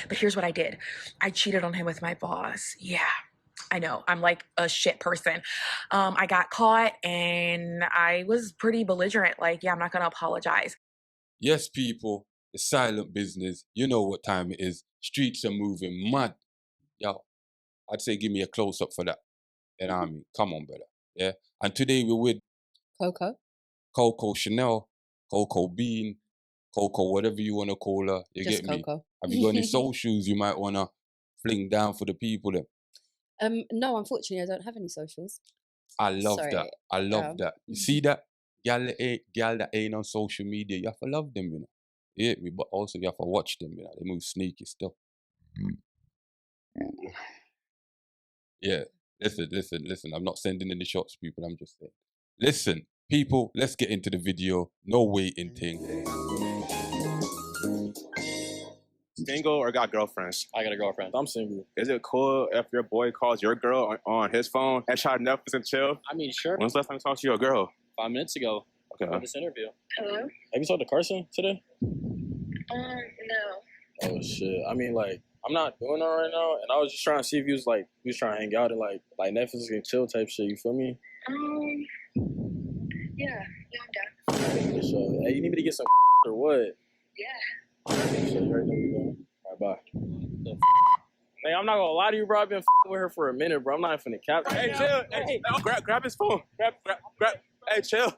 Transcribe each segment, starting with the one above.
But here's what I did. I cheated on him with my boss. Yeah. I know, I'm like a shit person. I got caught and I was pretty belligerent. Like, yeah, I'm not gonna apologize. Yes, people, the silent business. You know what time it is. Streets are moving mad. Yo, I'd say give me a close up for that. You know what I mean? Come on, brother. Yeah. And today we're with Coco. Coco Chanel, Coco Bean, Coco, whatever you want to call her. You Just get me? Coco. Have you got any socials you might want to fling down for the people then? No, unfortunately, I don't have any socials. I love Sorry. that. I love that. You see that? Gal that ain't on social media, you have to love them, you know. You get me? But also you have to watch them, you know. They move sneaky stuff. Yeah. Listen. I'm not sending any shots, people. I'm just saying. Listen, people, let's get into the video. No waiting thing. Single or got girlfriends? I got a girlfriend. I'm single. Is it cool if your boy calls your girl on his phone and try Netflix and chill? I mean, sure. When's the last time you talked to your girl? 5 minutes ago. Okay. For this interview. Hello? Have you talked to Carson today? No. Oh shit. I mean, like, I'm not doing that right now, and I was just trying to see if he was trying to hang out and like Netflix and chill type shit. You feel me? Yeah, I'm down. So, hey, you need me to get some or what? Yeah. So you already know we going. All right, bye. Hey, I'm not gonna lie to you, bro. I've been with her for a minute, bro. I'm not finna cap. Hey, chill. Hey, no, grab his phone. Grab. Hey, chill.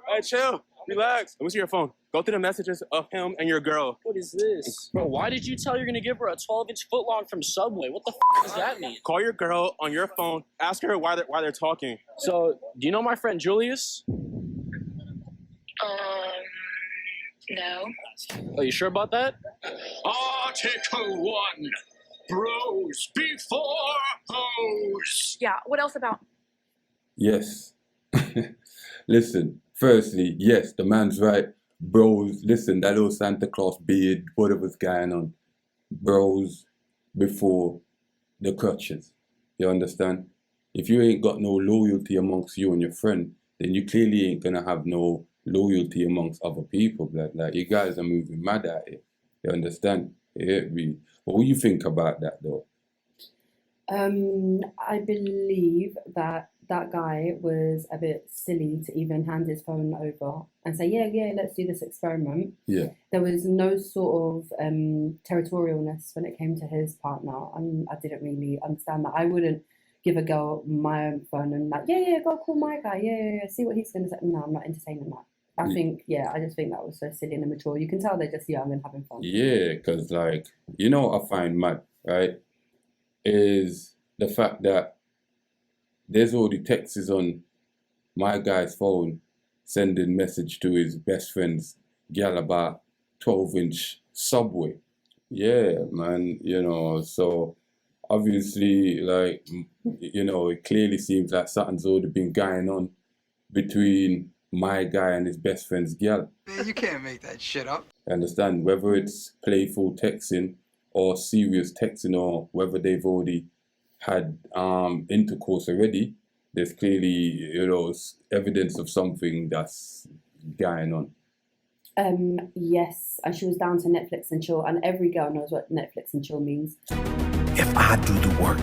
Hey, chill. Relax. Let me see your phone. Go through the messages of him and your girl. What is this? Bro, why did you tell her you're gonna give her a 12-inch footlong from Subway? What the does that mean? Call your girl on your phone. Ask her why they're talking. So, do you know my friend Julius? No. Are you sure about that? Article 1. Bros before hoes. Yeah, what else about? Yes. Listen, firstly, yes, the man's right. Bros, listen, that little Santa Claus beard, whatever's going on. Bros before the crutches. You understand? If you ain't got no loyalty amongst you and your friend, then you clearly ain't gonna have no loyalty amongst other people. Like you guys are moving mad at it. You understand? What do you think about that though? I believe that guy was a bit silly to even hand his phone over and say, yeah, let's do this experiment. Yeah. There was no sort of territorialness when it came to his partner, and I didn't really understand that. I wouldn't give a girl my own phone and like, yeah, go call my guy, yeah, see what he's going to say. No, I'm not entertaining that. I just think that was so silly and immature. You can tell they're just young and having fun. Yeah, because like, you know what I find mad, right? Is the fact that there's all the texts on my guy's phone sending message to his best friend's gal about 12-inch Subway. Yeah, man, you know, so obviously, like, you know, it clearly seems like something's already been going on between my guy and his best friend's gal. You can't make that shit up. Understand? Whether it's playful texting or serious texting, or whether they've already had intercourse already, there's clearly, you know, evidence of something that's going on. Yes, and she was down to Netflix and chill, and every girl knows what Netflix and chill means. If I do the work.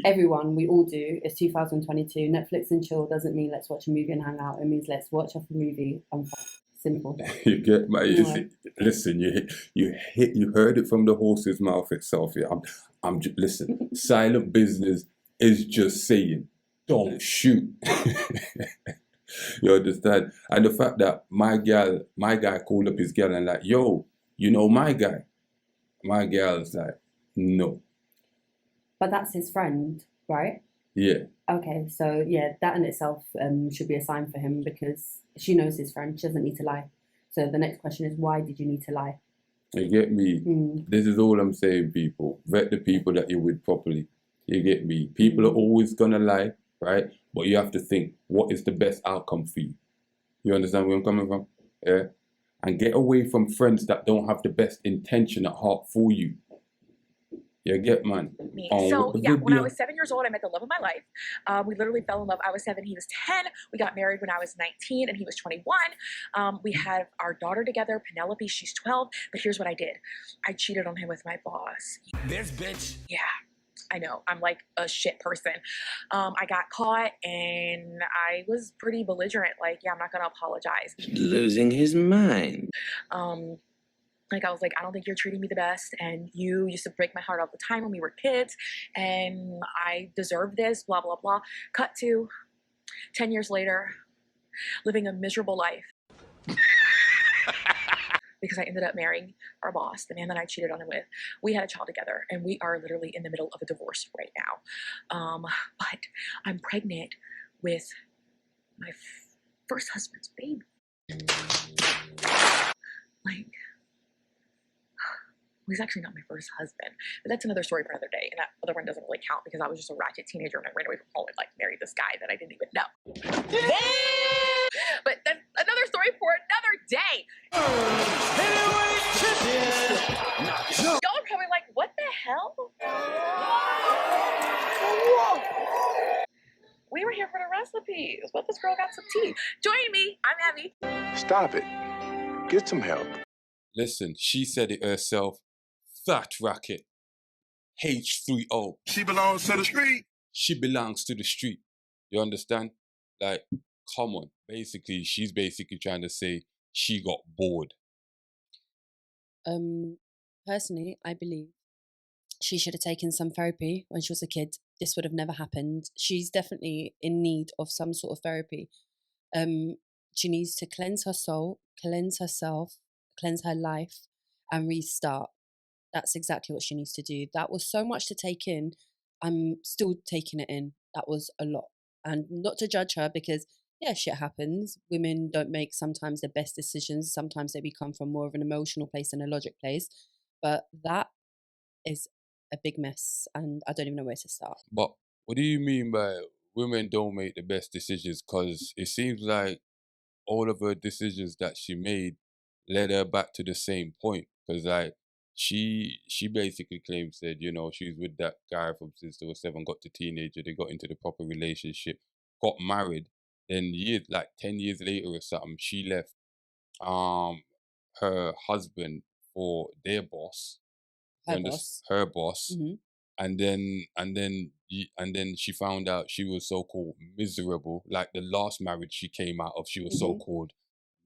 Everyone, we all do. It's 2022. Netflix and chill doesn't mean let's watch a movie and hang out. It means let's watch a movie and simple. You get my listen. You heard it from the horse's mouth itself. Yeah, I'm just listen. Silent business is just saying, don't shoot. You understand? And the fact that my guy called up his girl and like, yo, you know my guy. My girl's like, no. But that's his friend, right? Yeah. Okay, so yeah, that in itself should be a sign for him, because she knows his friend. She doesn't need to lie. So the next question is, why did you need to lie? You get me? This is all I'm saying, people. Vet the people that you're with properly. You get me? People are always gonna lie, right? But you have to think, what is the best outcome for you? You understand where I'm coming from? Yeah? And get away from friends that don't have the best intention at heart for you. You get man. Me. On So with the yeah, when I video. was 7 years old, I met the love of my life. We literally fell in love. I was 7, he was 10. We got married when I was 19 and he was 21. We had our daughter together, Penelope. She's 12. But here's what I did. I cheated on him with my boss. This bitch. Yeah, I know. I'm like a shit person. I got caught and I was pretty belligerent. Like, yeah, I'm not gonna apologize. Losing his mind. Like I was like, I don't think you're treating me the best, and you used to break my heart all the time when we were kids, and I deserve this, blah, blah, blah. Cut to 10 years later, living a miserable life. Because I ended up marrying our boss, the man that I cheated on him with. We had a child together, and we are literally in the middle of a divorce right now. But I'm pregnant with my first husband's baby. Like, he's actually not my first husband, but that's another story for another day. And that other one doesn't really count because I was just a ratchet teenager and I ran away from home and like married this guy that I didn't even know. But that's another story for another day. Y'all are probably like, what the hell? We were here for the recipes, but this girl got some tea. Join me. I'm Abby. Stop it. Get some help. Listen, she said it herself. Fat racket. H3O. She belongs to the street. She belongs to the street. You understand? Like, come on. Basically, she's basically trying to say she got bored. Personally, I believe she should have taken some therapy when she was a kid. This would have never happened. She's definitely in need of some sort of therapy. She needs to cleanse her soul, cleanse herself, cleanse her life, and restart. That's exactly what she needs to do. That was so much to take in. I'm still taking it in. That was a lot. And not to judge her because, yeah, shit happens. Women don't make sometimes the best decisions. Sometimes they become from more of an emotional place than a logic place. But that is a big mess. And I don't even know where to start. But what do you mean by women don't make the best decisions? Because it seems like all of her decisions that she made led her back to the same point. Because like she basically claims that, you know, she was with that guy from since they were 7, got to teenager, they got into the proper relationship, got married, then years like 10 years later or something, she left her husband for their boss. Her boss. Her boss. Hmm. And then she found out she was so-called miserable. Like the last marriage she came out of, she was so-called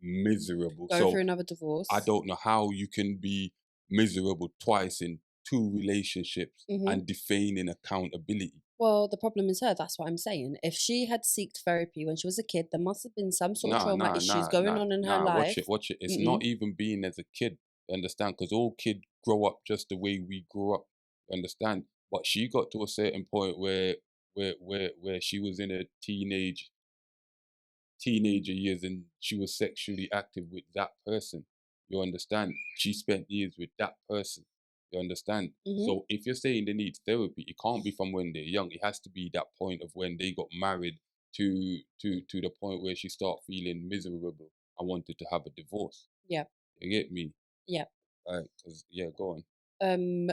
miserable. Going So through another divorce. I don't know how you can be miserable twice in 2 relationships and defaining accountability. Well, the problem is her. That's what I'm saying. If she had sought therapy when she was a kid, there must have been some sort of trauma issues going on in her life. Watch it. It's not even being as a kid, you understand? Because all kids grow up just the way we grew up, you understand? But she got to a certain point where she was in her teenager years and she was sexually active with that person. You understand? She spent years with that person. You understand? So if you're saying they need therapy, it can't be from when they're young. It has to be that point of when they got married to the point where she started feeling miserable and wanted to have a divorce. Yeah. You get me? Yeah. Right, because go on.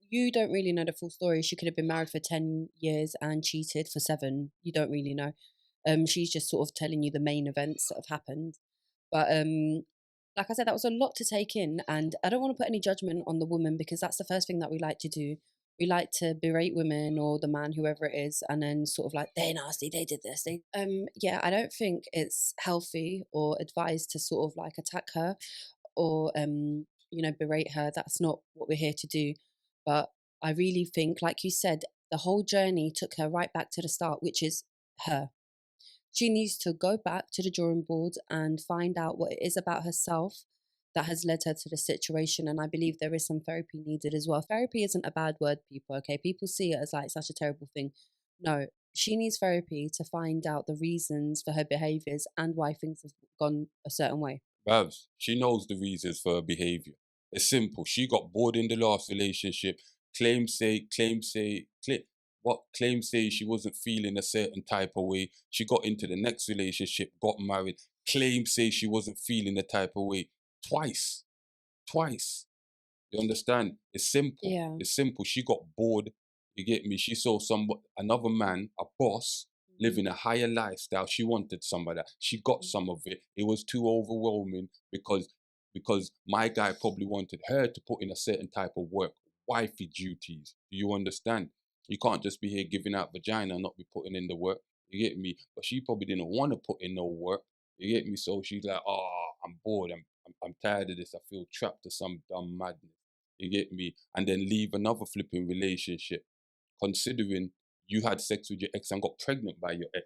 You don't really know the full story. She could have been married for 10 years and cheated for 7. You don't really know. She's just sort of telling you the main events that have happened. But like I said, that was a lot to take in, and I don't want to put any judgment on the woman because that's the first thing that we like to do. We like to berate women or the man, whoever it is, and then sort of like, they're nasty, they did this. Yeah, I don't think it's healthy or advised to sort of like attack her or berate her. That's not what we're here to do. But I really think, like you said, the whole journey took her right back to the start, which is her. She needs to go back to the drawing board and find out what it is about herself that has led her to the situation. And I believe there is some therapy needed as well. Therapy isn't a bad word, people, okay? People see it as like such a terrible thing. No, she needs therapy to find out the reasons for her behaviours and why things have gone a certain way. Babs, she knows the reasons for her behaviour. It's simple. She got bored in the last relationship. Claims say she wasn't feeling a certain type of way. She got into the next relationship, got married. Claims say she wasn't feeling the type of way. Twice. You understand? It's simple. Yeah. It's simple. She got bored. You get me? She saw another man, a boss, living a higher lifestyle. She wanted some of that. She got some of it. It was too overwhelming because my guy probably wanted her to put in a certain type of work, wifey duties. Do you understand? You can't just be here giving out vagina and not be putting in the work. You get me? But she probably didn't want to put in no work. You get me? So she's like, oh, I'm bored. I'm tired of this. I feel trapped to some dumb madness. You get me? And then leave another flipping relationship, considering you had sex with your ex and got pregnant by your ex.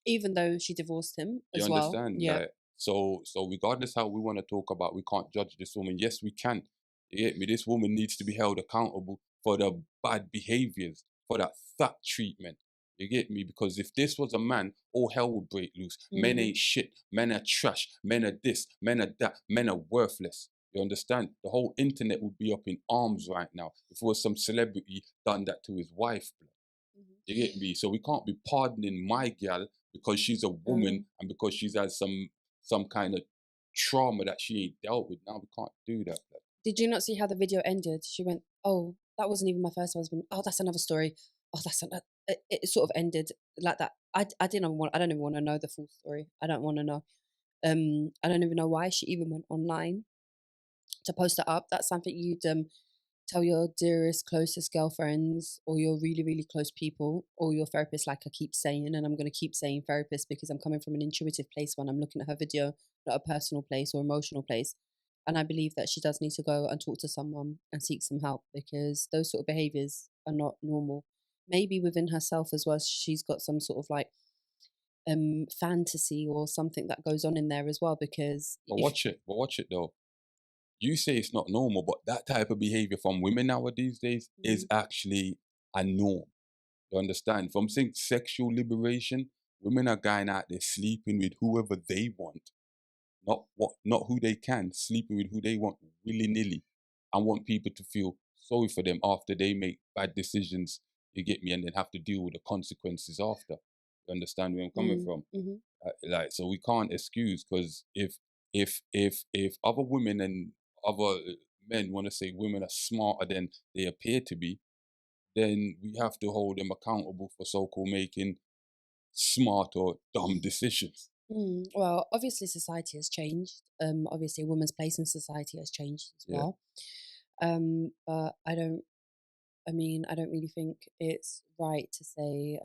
Even though she divorced him You as well. understand? Yeah. Like, so regardless how we want to talk about, we can't judge this woman. Yes, we can. You get me? This woman needs to be held accountable for the bad behaviors, for that fat treatment. You get me? Because if this was a man, all hell would break loose. Men ain't shit. Men are trash. Men are this. Men are that. Men are worthless. You understand? The whole internet would be up in arms right now if it was some celebrity done that to his wife. You get me? So we can't be pardoning my gal because she's a woman and because she's had some kind of trauma that she ain't dealt with. Now we can't do that. Did you not see how the video ended? She went, "Oh, that wasn't even my first husband. Oh, that's another story. Oh, that's another." It sort of ended like that. I don't even want to know the full story. I don't want to know. I don't even know why she even went online to post it up. That's something you'd tell your dearest, closest girlfriends or your really, really close people or your therapist, like I keep saying, and I'm going to keep saying therapist because I'm coming from an intuitive place when I'm looking at her video, not a personal place or emotional place. And I believe that she does need to go and talk to someone and seek some help because those sort of behaviors are not normal. Maybe within herself as well, she's got some sort of like fantasy or something that goes on in there as well because But watch it though. You say it's not normal, but that type of behavior from women nowadays days is actually a norm. You understand? From saying sexual liberation, women are going out there sleeping with whoever they want, not who they can, sleeping with who they want willy-nilly, and want people to feel sorry for them after they make bad decisions. You get me, and then have to deal with the consequences after. You understand where I'm coming from? Like, so we can't excuse because if other women and other men want to say women are smarter than they appear to be, then we have to hold them accountable for so-called making smart or dumb decisions. Well, obviously society has changed. Obviously a woman's place in society has changed as Yeah. well. But I don't really think it's right to say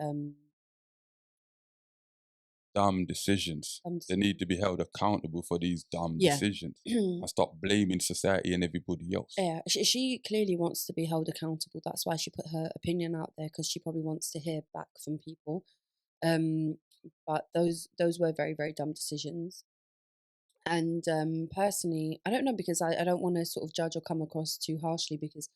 Dumb decisions. They need to be held accountable for these dumb Yeah. decisions and stop blaming society and everybody else. Yeah, she clearly wants to be held accountable. That's why she put her opinion out there because she probably wants to hear back from people. But those were very, very dumb decisions. And personally, I don't know because I don't want to sort of judge or come across too harshly because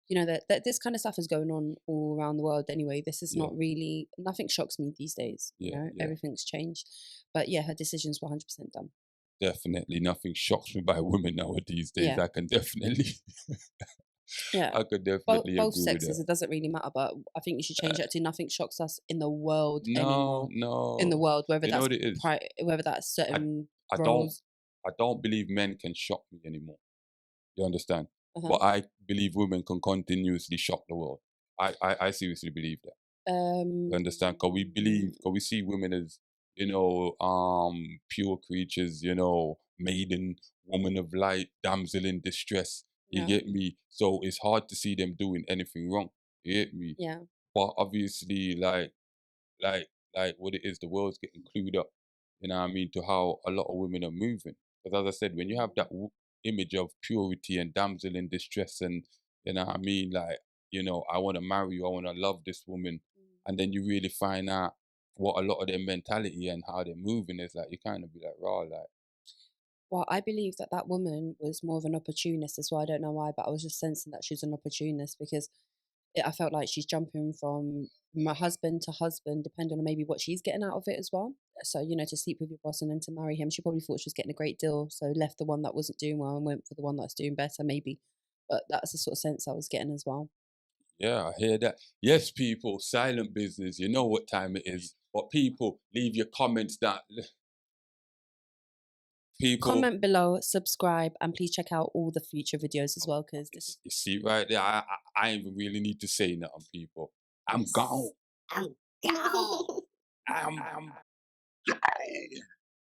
you know that this kind of stuff is going on all around the world anyway. This is Yeah. not really nothing shocks me these days. You Yeah, know, yeah. everything's changed. But yeah, her decisions were 100% dumb. Definitely nothing shocks me by women nowadays days. Yeah. I can definitely Yeah. I could Both definitely agree with sexes, that. it doesn't really matter. But I think you should change that to nothing shocks us in the world anymore. No. In the world, whether You know that's what it is? whether that's certain I roles. don't believe men can shock me anymore. You understand? Uh-huh. But I believe women can continuously shock the world. I seriously believe that. You understand? Because we see women as, pure creatures, maiden, woman of light, damsel in distress. You Yeah. get me? So it's hard to see them doing anything wrong. You get me? Yeah. But obviously, like what it is, the world's getting clued up, you know what I mean, to how a lot of women are moving. Because as I said, when you have that image of purity and damsel in distress and, you know what I mean, like, I want to marry you, I want to love this woman, and then you really find out what a lot of their mentality and how they're moving is, like, you kind of be like, raw, like, Well, I believe that woman was more of an opportunist as well. I don't know why, but I was just sensing that she's an opportunist because I felt like she's jumping from my husband to husband, depending on maybe what she's getting out of it as well. So, to sleep with your boss and then to marry him, she probably thought she was getting a great deal. So left the one that wasn't doing well and went for the one that's doing better, maybe. But that's the sort of sense I was getting as well. yeah, I hear that. Yes, people, silent business, you know what time it is. But people, leave your comments down. people. Comment below, subscribe, and please check out all the future videos as well, because this is You see right there, I ain't even really need to say nothing, people. I'm gone. I'm gone. I'm gone.